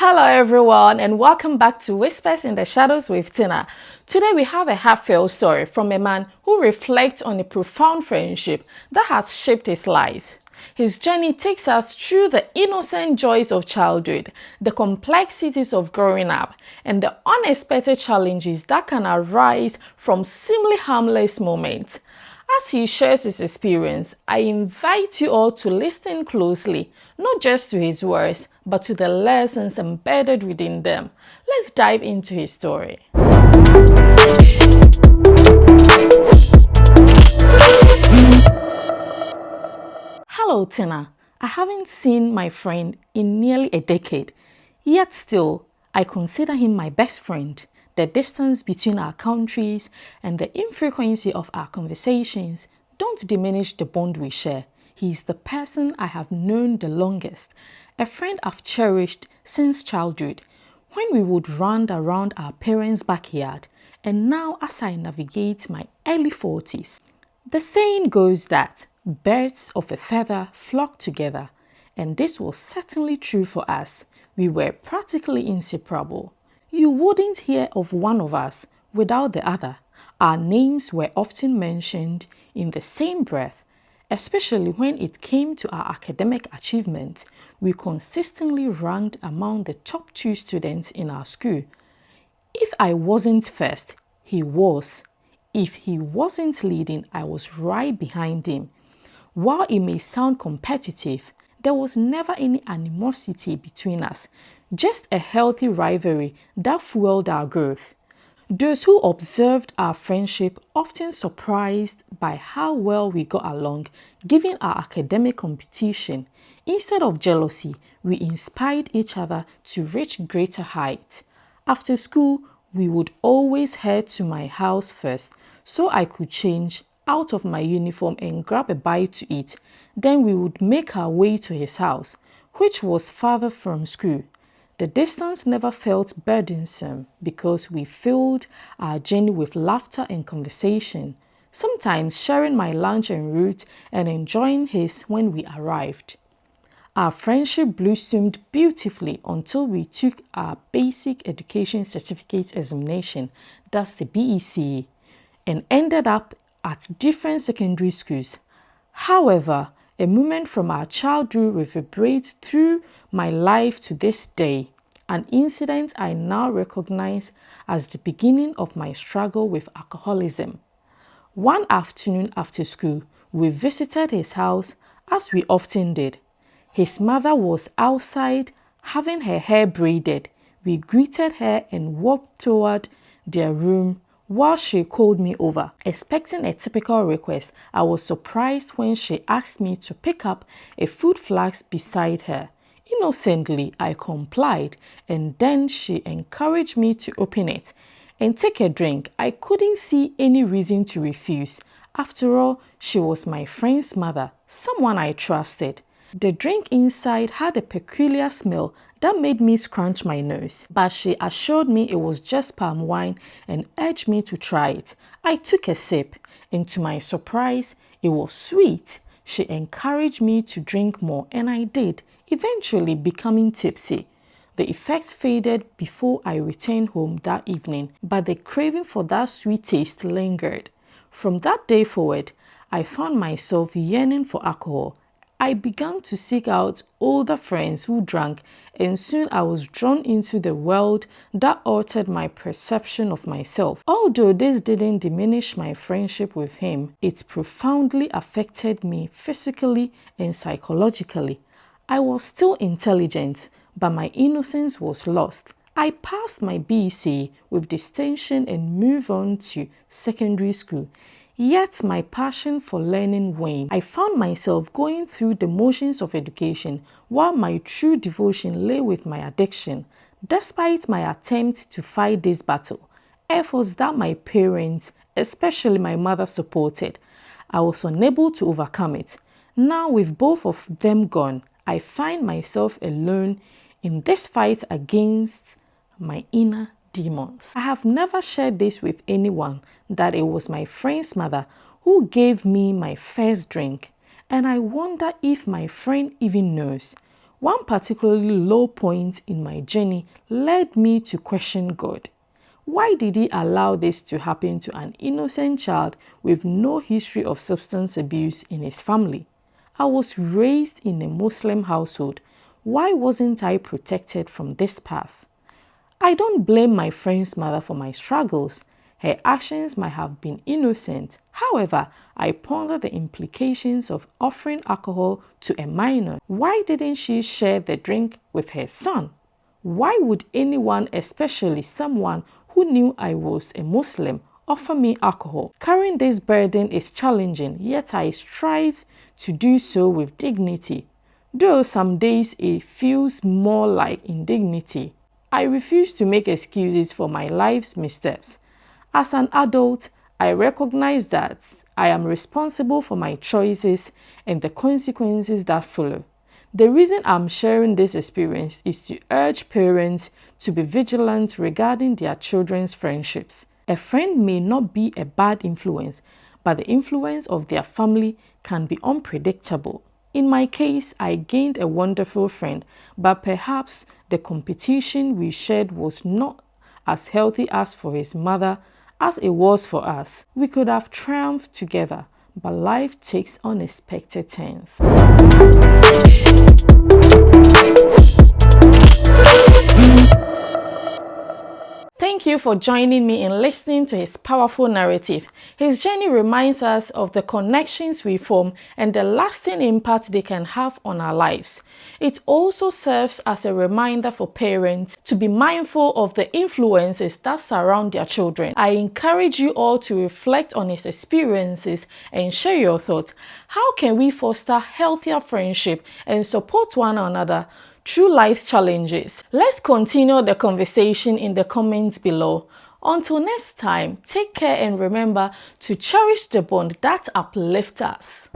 Hello everyone and welcome back to Whispers in the Shadows with Tina. Today we have a heartfelt story from a man who reflects on a profound friendship that has shaped his life. His journey takes us through the innocent joys of childhood, the complexities of growing up, and the unexpected challenges that can arise from seemingly harmless moments. As he shares his experience, I invite you all to listen closely, not just to his words, but to the lessons embedded within them. Let's dive into his story. Hello, Tina. I haven't seen my friend in nearly a decade, yet still, I consider him my best friend. The distance between our countries and the infrequency of our conversations don't diminish the bond we share. He is the person I have known the longest, a friend I've cherished since childhood, when we would run around our parents' backyard, and now as I navigate my early 40s. The saying goes that birds of a feather flock together, and this was certainly true for us. We were practically inseparable. You wouldn't hear of one of us without the other. Our names were often mentioned in the same breath, especially when it came to our academic achievements. We consistently ranked among the top 2 students in our school. If I wasn't first, he was. If he wasn't leading, I was right behind him. While it may sound competitive, there was never any animosity between us, just a healthy rivalry that fueled our growth. Those who observed our friendship often surprised by how well we got along given our academic competition. Instead of jealousy, we inspired each other to reach greater heights. After school, we would always head to my house first so I could change out of my uniform and grab a bite to eat. Then we would make our way to his house, which was farther from school. The distance never felt burdensome because we filled our journey with laughter and conversation, sometimes sharing my lunch en route and enjoying his when we arrived. Our friendship blossomed beautifully until we took our Basic Education Certificate examination, that's the BECE, and ended up at different secondary schools. However, a moment from our childhood reverberates through my life to this day, an incident I now recognize as the beginning of my struggle with alcoholism. One afternoon after school, we visited his house as we often did. His mother was outside having her hair braided. We greeted her and walked toward their room while she called me over. Expecting a typical request, I was surprised when she asked me to pick up a food flask beside her. Innocently, I complied, and then she encouraged me to open it and take a drink. I couldn't see any reason to refuse. After all, she was my friend's mother, someone I trusted. The drink inside had a peculiar smell that made me scrunch my nose, but she assured me it was just palm wine and urged me to try it. I took a sip, and to my surprise, it was sweet. She encouraged me to drink more, and I did, eventually becoming tipsy. The effect faded before I returned home that evening, but the craving for that sweet taste lingered. From that day forward, I found myself yearning for alcohol. I began to seek out older friends who drank, and soon I was drawn into the world that altered my perception of myself. Although this didn't diminish my friendship with him, it profoundly affected me physically and psychologically. I was still intelligent, but my innocence was lost. I passed my BEC with distinction and moved on to secondary school. Yet my passion for learning waned. I found myself going through the motions of education while my true devotion lay with my addiction. Despite my attempt to fight this battle, efforts that my parents, especially my mother, supported, I was unable to overcome it. Now with both of them gone, I find myself alone in this fight against my inner demons. I have never shared this with anyone that it was my friend's mother who gave me my first drink, and I wonder if my friend even knows. One particularly low point in my journey led me to question God. Why did He allow this to happen to an innocent child with no history of substance abuse in his family? I was raised in a Muslim household. Why wasn't I protected from this path? I don't blame my friend's mother for my struggles. Her actions might have been innocent. However, I ponder the implications of offering alcohol to a minor. Why didn't she share the drink with her son? Why would anyone, especially someone who knew I was a Muslim, offer me alcohol? Carrying this burden is challenging, yet I strive to do so with dignity. Though some days it feels more like indignity. I refuse to make excuses for my life's missteps. As an adult, I recognize that I am responsible for my choices and the consequences that follow. The reason I'm sharing this experience is to urge parents to be vigilant regarding their children's friendships. A friend may not be a bad influence, but the influence of their family can be unpredictable. In my case, I gained a wonderful friend, but perhaps the competition we shared was not as healthy as for his mother as it was for us. We could have triumphed together, but life takes unexpected turns. Thank you for joining me in listening to his powerful narrative. His journey reminds us of the connections we form and the lasting impact they can have on our lives. It also serves as a reminder for parents to be mindful of the influences that surround their children. I encourage you all to reflect on his experiences and share your thoughts. How can we foster healthier friendship and support one another through life's challenges? Let's continue the conversation in the comments below. Until next time, take care and remember to cherish the bond that uplifts us.